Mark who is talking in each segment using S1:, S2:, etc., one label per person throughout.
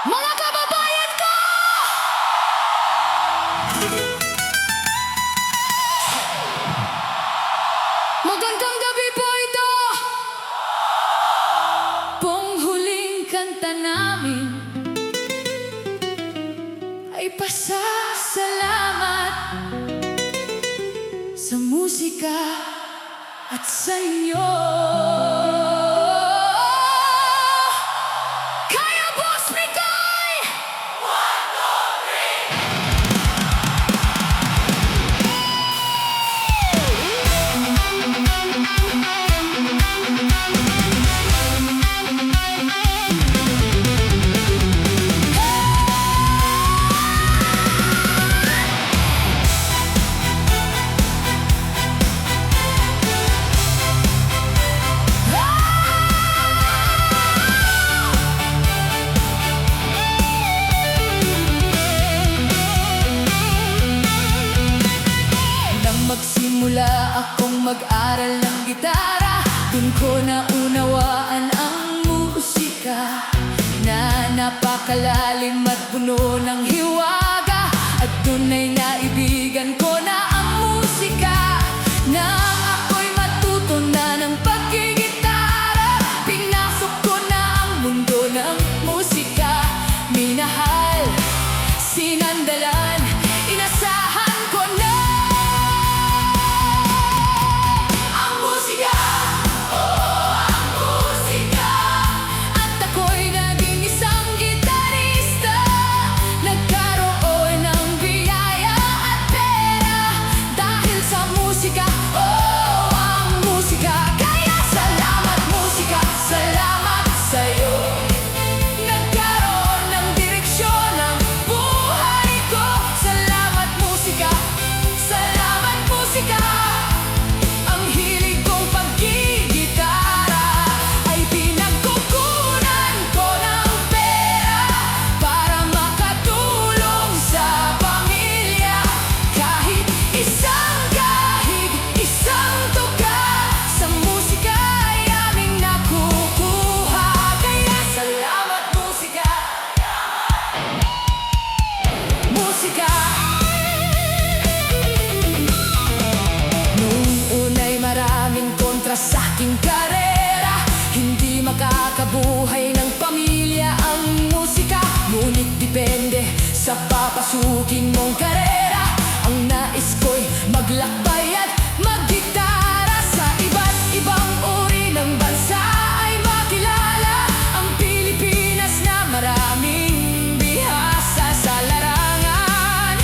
S1: Mga kababayan ko! Magandang gabi po ito! Panghuling kanta namin ay pasasalamat sa musika at sa inyo. Kaya Boss Mikoy! Magsimula akong mag-aral ng gitara, dun ko naunawaan ang musika na napakalalim at puno ng hiwaga. At dun ay naibigan ko na ang musika. Nang ako'y matuto na ng pagigitara, pinasok ko na ang mundo ng musika. Minahal, sinandalan, inasahan ko na sa aking karera, hindi makakabuhay ng pamilya ang musika. Ngunit depende sa papasukin mong karera. Ang nais ko'y maglakbay at maggitara sa iba't ibang uri ng bansa ay makilala ang Pilipinas na maraming bihasa sa larangan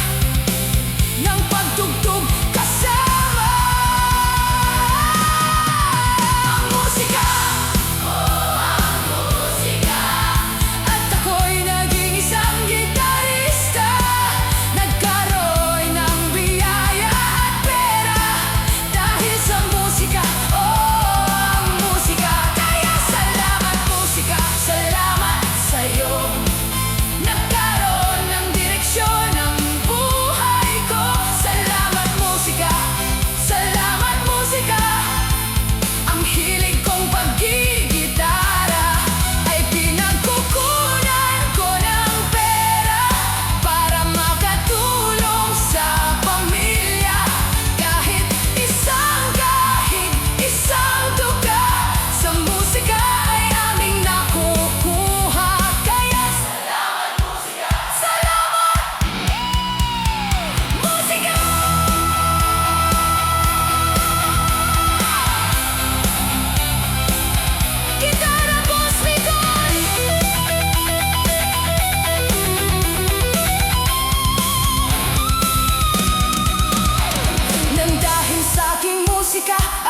S1: ng pagtugtog kasama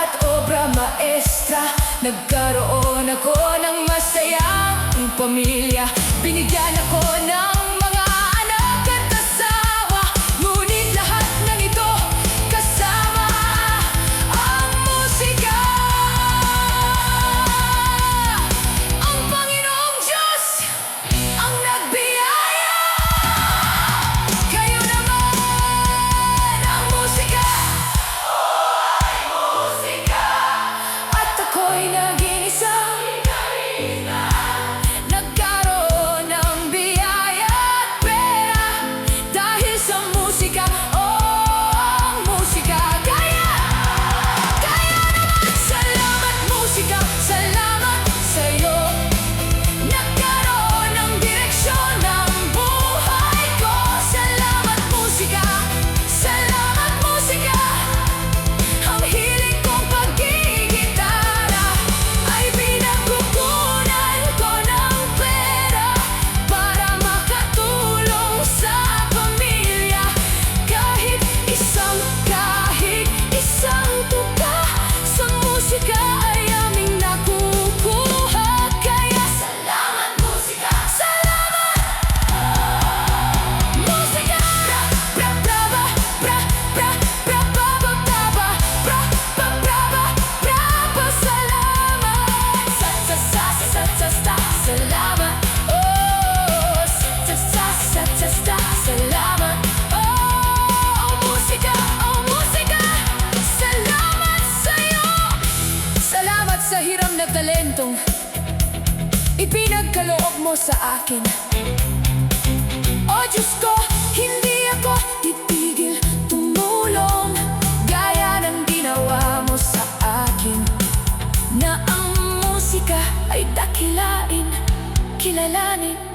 S1: at obra maestra. Nagkaroon ako ng masayang pamilya. Binigyan ako ng mga anak at asawa. Ngunit lahat ng ito kasama ang musika. Ang Panginoong Diyos ang nagbiyaya. Kayo naman ang musika. At ako'y naging isang nagkaroon ng biyaya. siyam na talentong ipinagkaloob mo sa akin. O Diyos ko, hindi ako titigil tumulong gaya ng ginawa mo sa akin, na ang musika ay dakilain, kilalanin